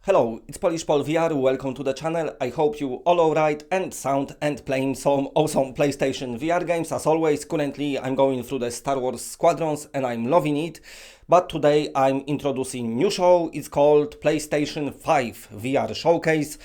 Hello, it's Polish Pol VR, welcome to the channel. I hope you all alright and sound and playing some awesome PlayStation VR games. As always, currently I'm going through the Star Wars Squadrons and I'm loving it. But today I'm introducing new show. It's called PlayStation 5 VR Showcase.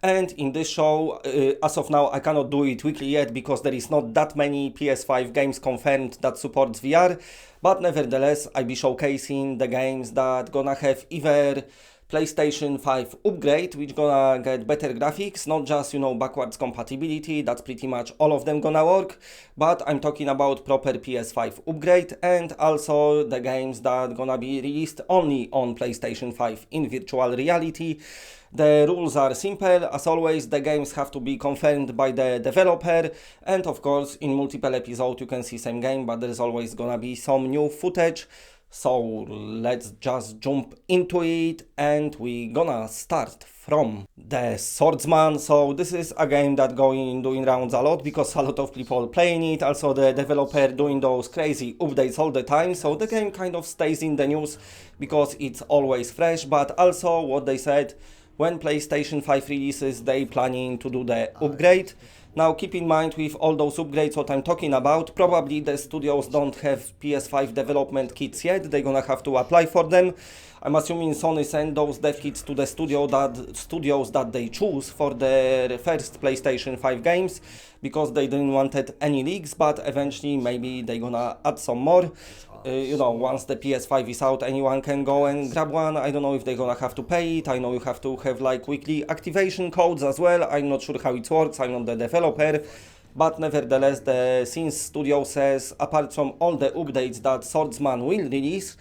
And in this show, as of now, I cannot do it weekly yet because there is not that many PS5 games confirmed that supports VR. But nevertheless, I'll be showcasing the games that gonna have either PlayStation 5 upgrade, which gonna get better graphics, not just, backwards compatibility, that's pretty much all of them gonna work, but I'm talking about proper PS5 upgrade, and also the games that gonna be released only on PlayStation 5 in virtual reality. The rules are simple, as always, the games have to be confirmed by the developer, and of course, in multiple episodes you can see same game, but there's always gonna be some new footage. So let's just jump into it, and we gonna start from the Swordsman. So this is a game that doing rounds a lot because a lot of people playing it. Also the developer doing those crazy updates all the time. So the game kind of stays in the news because it's always fresh. But also what they said, when PlayStation 5 releases, they planning to do the upgrade. Now keep in mind with all those upgrades what I'm talking about, probably the studios don't have PS5 development kits yet, they're gonna have to apply for them. I'm assuming Sony sent those dev kits to the studios that they choose for their first PlayStation 5 games because they didn't wanted any leaks, but eventually maybe they're gonna add some more. Once the PS5 is out, anyone can go and grab one. I don't know if they're gonna have to pay it. I know you have to have like weekly activation codes as well. I'm not sure how it works. I'm not the developer. But nevertheless, the Sins Studio says, apart from all the updates that Swordsman will release,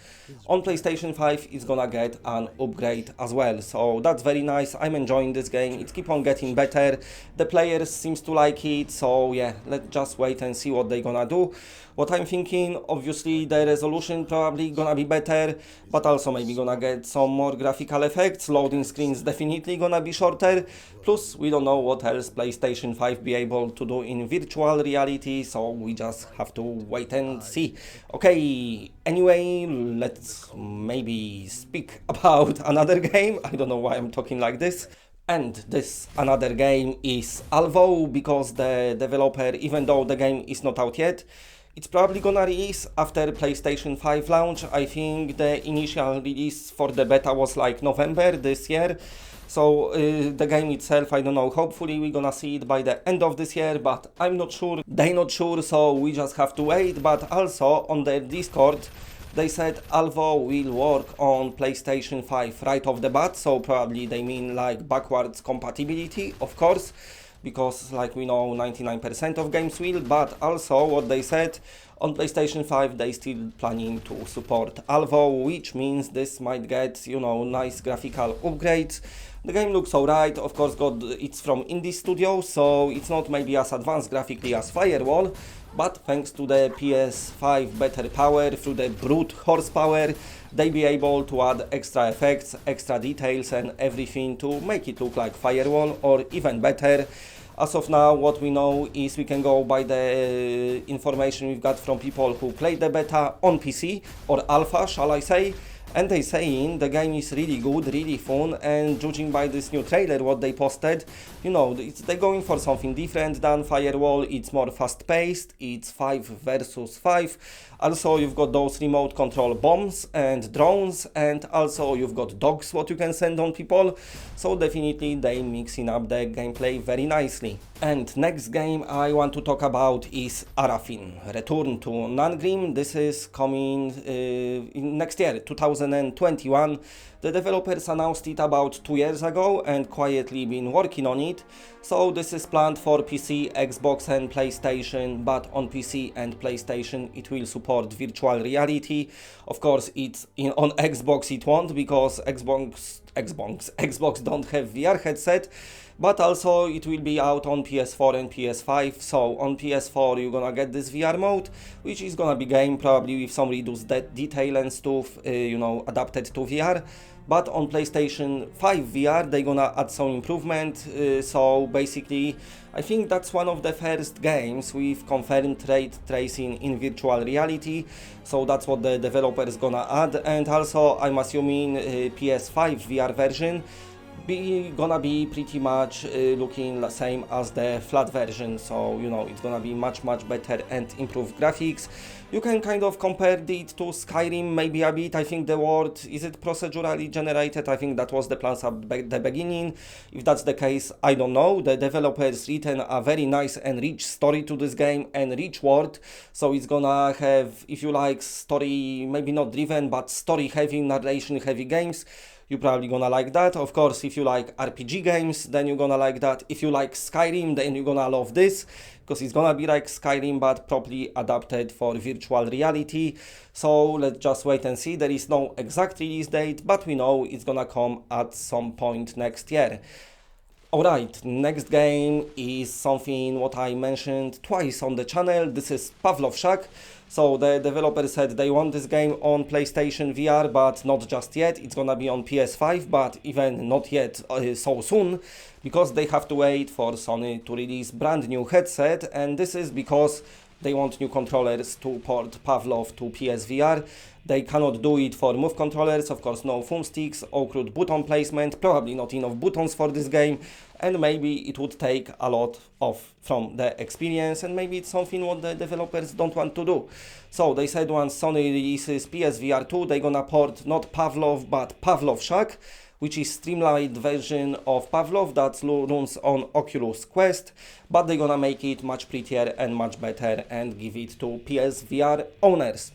on PlayStation 5 it's gonna get an upgrade as well. So that's very nice. I'm enjoying this game. It keeps on getting better. The players seems to like it. So yeah, let's just wait and see what they're gonna do. What I'm thinking, obviously the resolution probably gonna be better, but also maybe gonna get some more graphical effects. Loading screens definitely gonna be shorter. Plus, we don't know what else PlayStation 5 be able to do in virtual reality, so we just have to wait and see. Okay, anyway, let's maybe speak about another game. I don't know why I'm talking like this. And this another game is Alvo, because the developer, even though the game is not out yet, it's probably gonna release after PlayStation 5 launch. I think the initial release for the beta was like November this year. So the game itself, I don't know, hopefully we're gonna see it by the end of this year, but I'm not sure, they're not sure, so we just have to wait. But also on their Discord, they said Alvo will work on PlayStation 5 right off the bat, so probably they mean like backwards compatibility, of course, because like we know 99% of games will, but also what they said, on PlayStation 5 they still planning to support Alvo, which means this might get, nice graphical upgrades. The game looks alright, of course it's from indie studio, so it's not maybe as advanced graphically as Firewall, but thanks to the PS5 better power, through the brute horsepower, they be able to add extra effects, extra details and everything to make it look like Firewall or even better. As of now, what we know is we can go by the information we've got from people who played the beta on PC, or alpha, shall I say, and they saying the game is really good, really fun, and judging by this new trailer what they posted, they're going for something different than Firewall. It's more fast-paced, it's 5 versus 5. Also, you've got those remote control bombs and drones, and also you've got dogs what you can send on people. So definitely they mixing up the gameplay very nicely. And next game I want to talk about is Aramin, Return to Nangrim. This is coming in next year, 2021. The developers announced it about 2 years ago and quietly been working on it. So this is planned for PC, Xbox and PlayStation, but on PC and PlayStation it will support virtual reality. Of course on Xbox it won't, because Xbox don't have VR headset. But also it will be out on PS4 and PS5, so on PS4 you're gonna get this VR mode, which is gonna be game probably with some reduced detail and stuff, adapted to VR. But on PlayStation 5 VR they're gonna add some improvement, so basically I think that's one of the first games with confirmed ray tracing in virtual reality, so that's what the developer is gonna add. And also I'm assuming PS5 VR version gonna be pretty much looking the same as the flat version, so you know it's gonna be much better and improved graphics. You can kind of compare it to Skyrim maybe a bit. I think the world, is it procedurally generated? I think that was the plans at the beginning. If that's the case, I don't know. The developers written a very nice and rich story to this game and rich world, so it's gonna have, if you like, story, maybe not driven, but story heavy, narration heavy games. You're probably gonna like that. Of course, if you like RPG games, then you're gonna like that. If you like Skyrim, then you're gonna love this, because it's gonna be like Skyrim, but properly adapted for virtual reality. So let's just wait and see. There is no exact release date, but we know it's gonna come at some point next year. Alright, next game is something what I mentioned twice on the channel. This is Pavlov Shack. So the developer said they want this game on PlayStation VR, but not just yet. It's gonna be on PS5, but even not yet so soon, because they have to wait for Sony to release brand new headset, and this is because they want new controllers to port Pavlov to PSVR. They cannot do it for move controllers, of course no thumbsticks, awkward button placement, probably not enough buttons for this game, and maybe it would take a lot off from the experience, and maybe it's something what the developers don't want to do. So they said once Sony releases PSVR 2, they're gonna port not Pavlov but Pavlov Shack, which is streamlined version of Pavlov that runs on Oculus Quest, but they're gonna make it much prettier and much better and give it to PSVR owners.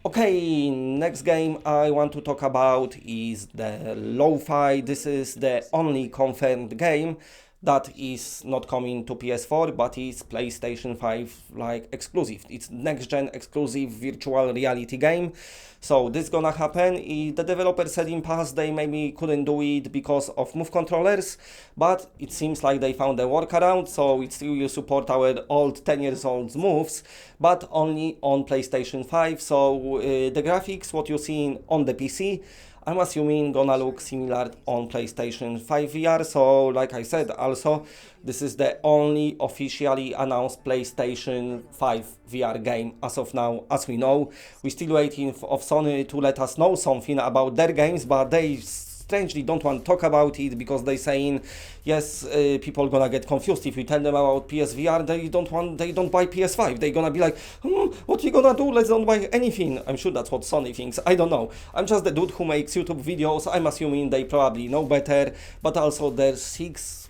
Okay, next game I want to talk about is the Lo-Fi. This is the only confirmed game that is not coming to PS4, but is PlayStation 5 like exclusive. It's next gen exclusive virtual reality game. So this gonna happen. The developer said in past they maybe couldn't do it because of move controllers, but it seems like they found a workaround, so it still will support our old 10 years old moves, but only on PlayStation 5. So the graphics, what you're seeing on the PC, I'm assuming gonna look similar on PlayStation 5 VR. So like I said, also this is the only officially announced PlayStation 5 VR game as of now. As we know, we're still waiting of Sony to let us know something about their games, but they strangely don't want to talk about it because they saying yes, people gonna get confused if we tell them about PSVR. They don't buy PS5. They gonna be like, what we gonna do? Let's don't buy anything. I'm sure that's what Sony thinks. I don't know. I'm just the dude who makes YouTube videos. I'm assuming they probably know better. But also there's 6+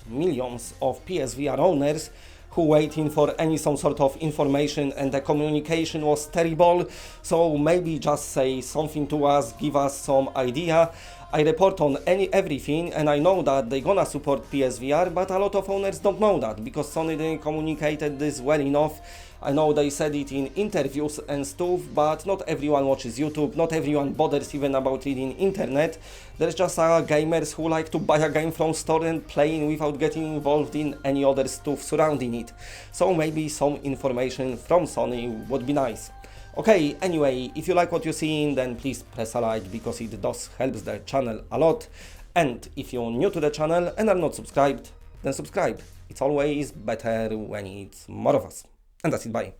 millions of PSVR owners who waiting for some sort of information, and the communication was terrible. So maybe just say something to us, give us some idea. I report on everything, and I know that they're gonna support PSVR, but a lot of owners don't know that because Sony didn't communicated this well enough. I know they said it in interviews and stuff, but not everyone watches YouTube, not everyone bothers even about reading internet. There's just gamers who like to buy a game from store and playing without getting involved in any other stuff surrounding it. So maybe some information from Sony would be nice. Okay, anyway, if you like what you're seeing, then please press a like because it does help the channel a lot. And if you're new to the channel and are not subscribed, then subscribe. It's always better when it's more of us. And that's it, bye.